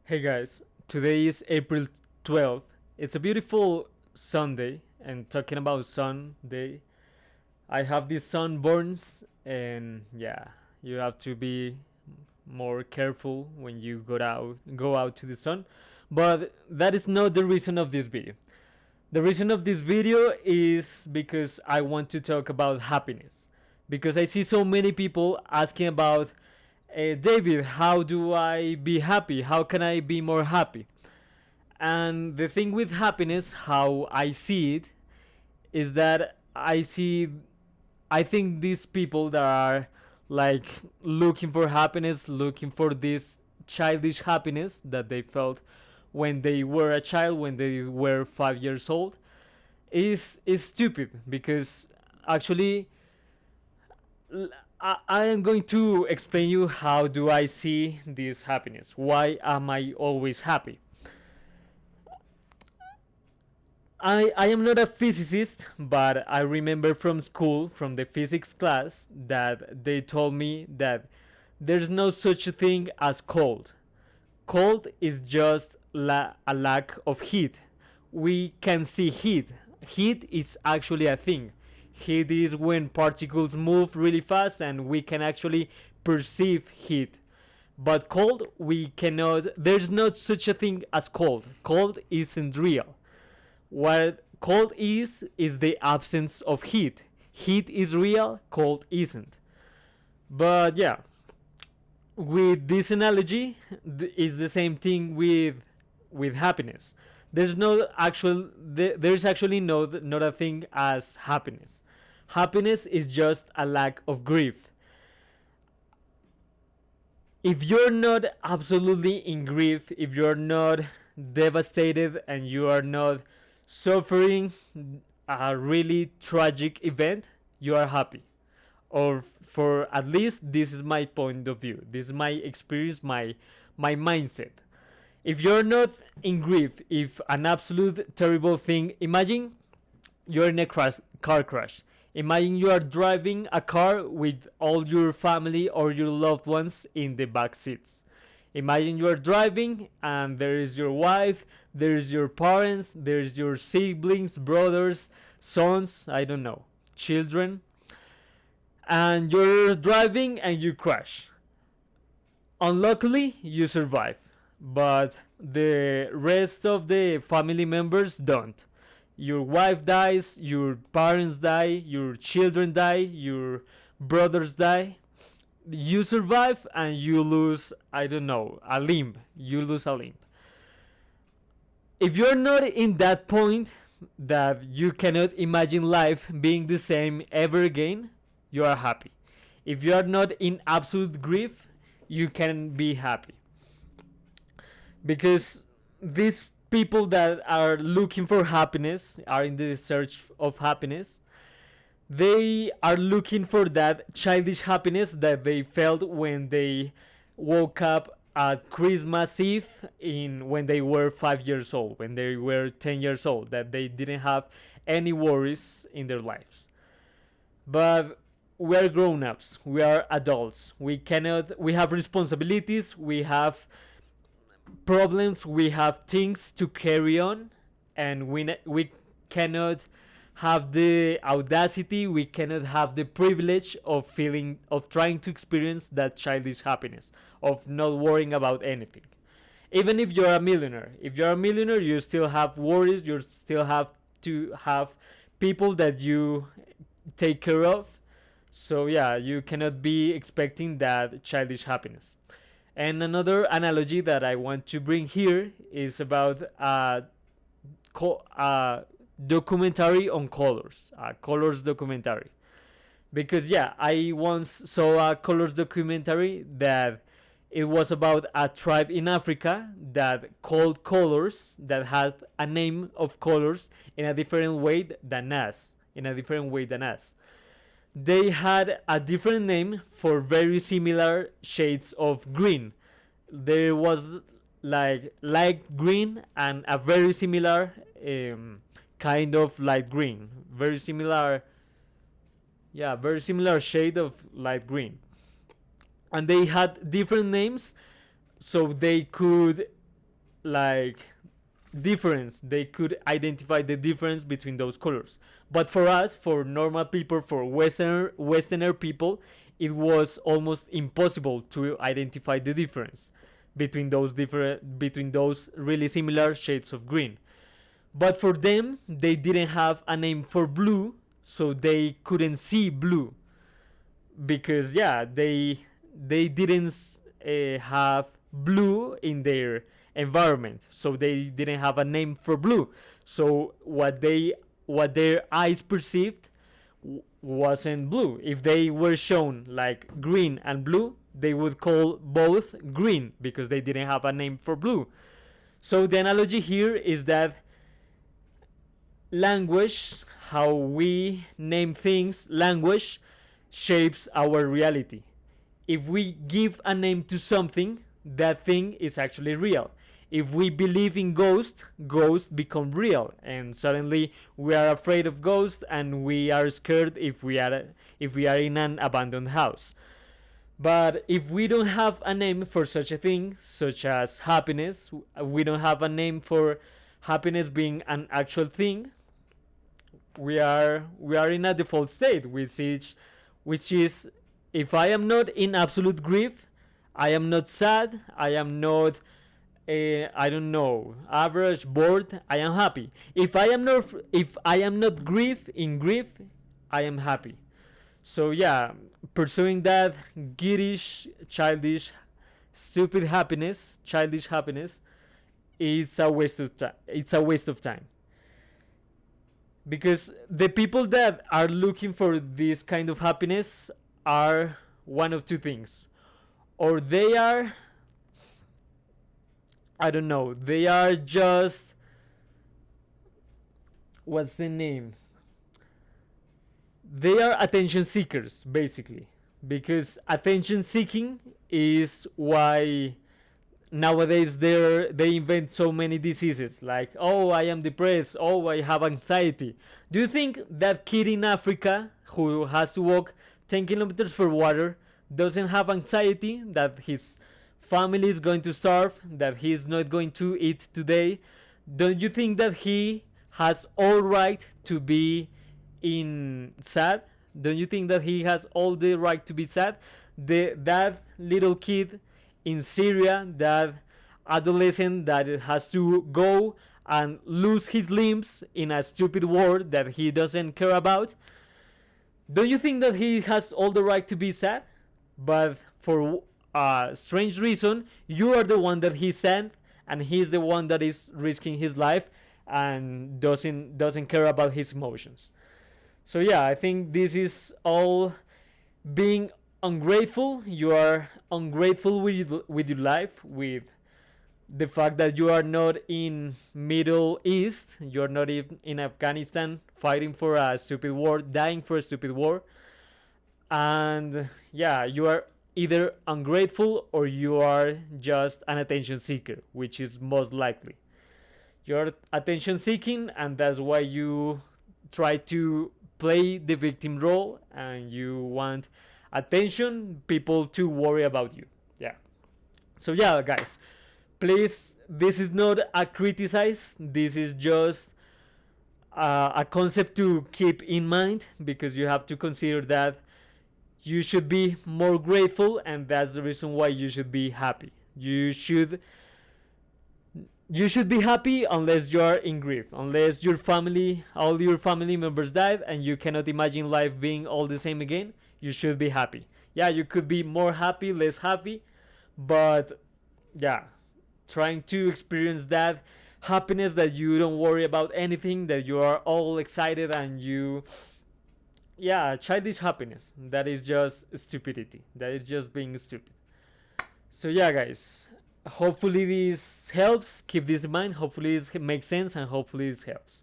Hey guys, today is April 12th. It's a beautiful Sunday, and talking about Sunday, I have these sunburns, and yeah, you have to be more careful when you go out to the sun. But that is not the reason of this video. The reason of this video is because I want to talk about happiness. Because I see so many people asking about David, how do I be happy? How can I be more happy? And the thing with happiness, how I see it, is that I think these people that are like looking for happiness, looking for this childish happiness that they felt when they were a child, when they were 5 years old, is stupid because actually I am going to explain you how do I see this happiness. Why am I always happy? I am not a physicist, but I remember from school, from the physics class, that they told me that there's no such a thing as cold. Cold is just a lack of heat. We can see heat. Heat is actually a thing. Heat is when particles move really fast and we can actually perceive heat. But cold, we cannot. There's not such a thing as cold. Cold isn't real. What cold is the absence of heat. Heat is real, cold isn't. But yeah, with this analogy, is the same thing with happiness. There's actually not a thing as happiness. Happiness is just a lack of grief. If you're not absolutely in grief, if you're not devastated and you are not suffering a really tragic event, you are happy. Or for at least this is my point of view. This is my experience, my mindset. If you're not in grief, if an absolute terrible thing, imagine you're in a car crash. Imagine you are driving a car with all your family or your loved ones in the back seats. Imagine you are driving and there is your wife, there is your parents, there's your siblings, brothers, sons, I don't know, children, and you're driving and you crash. Unluckily, you survive, but the rest of the family members don't. Your wife dies, your parents die, your children die, your brothers die. You survive and you lose, I don't know, a limb. You lose a limb. If you're not in that point that you cannot imagine life being the same ever again, you are happy. If you are not in absolute grief, you can be happy. Because these people that are looking for happiness, are in the search of happiness, they are looking for that childish happiness that they felt when they woke up at Christmas Eve in when they were 5 years old, when they were 10 years old, that they didn't have any worries in their lives. But we're grown-ups, we are adults, we have responsibilities, we have problems, we have things to carry on, and we cannot have the audacity, we cannot have the privilege of trying to experience that childish happiness, of not worrying about anything. Even if you're a millionaire, you still have worries, you still have to have people that you take care of. So yeah, you cannot be expecting that childish happiness. And another analogy that I want to bring here is about a documentary on colors, a colors documentary. Because yeah, I once saw a colors documentary that it was about a tribe in Africa that called colors, that had a name of colors in a different way than us. They had a different name for very similar shades of green. There was like light green and a very similar kind of light green. Very similar shade of light green. And they had different names so they could like difference. They could identify the difference between those colors. But for us, for normal people, for Westerner people, it was almost impossible to identify the difference between those really similar shades of green. But for them, they didn't have a name for blue, so they couldn't see blue because yeah, they didn't have blue in their environment, so they didn't have a name for blue. So what their eyes perceived wasn't blue. If they were shown like green and blue, they would call both green because they didn't have a name for blue. So the analogy here is that language, how we name things, language shapes our reality. If we give a name to something, that thing is actually real. If we believe in ghosts, ghosts become real, and suddenly we are afraid of ghosts and we are scared if we are in an abandoned house. But if we don't have a name for such a thing, such as happiness, we don't have a name for happiness being an actual thing, we are in a default state, which is if I am not in absolute grief, I am not sad, I am not I don't know, average, bored, I am happy. If I am not grief, I am happy. So yeah, pursuing that giddish, childish, stupid happiness, childish happiness, it's a waste of time. It's a waste of time. Because the people that are looking for this kind of happiness are one of two things. Or they are, I don't know, they are just, what's the name? They are attention seekers, basically. Because attention seeking is why nowadays they invent so many diseases, like, oh, I am depressed, oh, I have anxiety. Do you think that kid in Africa who has to walk 10 kilometers for water doesn't have anxiety that his family is going to starve, that he's not going to eat today? Don't you think that he has all right to be in sad? Don't you think that he has all the right to be sad? That little kid in Syria, that adolescent that has to go and lose his limbs in a stupid war that he doesn't care about, don't you think that he has all the right to be sad? But for a strange reason, you are the one that he sent, and he's the one that is risking his life and doesn't care about his emotions. So yeah, I think this is all being ungrateful. You are ungrateful with your life, with the fact that you are not in Middle East, you're not in Afghanistan fighting for a stupid war, dying for a stupid war. And yeah, you are either ungrateful or you are just an attention seeker, which is most likely. You're attention seeking, and that's why you try to play the victim role and you want attention, people to worry about you. Yeah. So yeah, guys, please, this is not a criticize, this is just a concept to keep in mind, because you have to consider that you should be more grateful, and that's the reason why you should be happy. You should be happy unless you are in grief, unless all your family members died and you cannot imagine life being all the same again. You should be happy. Yeah, you could be more happy, less happy, but yeah, trying to experience that happiness, that you don't worry about anything, that you are all excited, and childish happiness, that is just stupidity, that is just being stupid. So yeah, guys, hopefully this helps. Keep this in mind. Hopefully this makes sense, and hopefully this helps.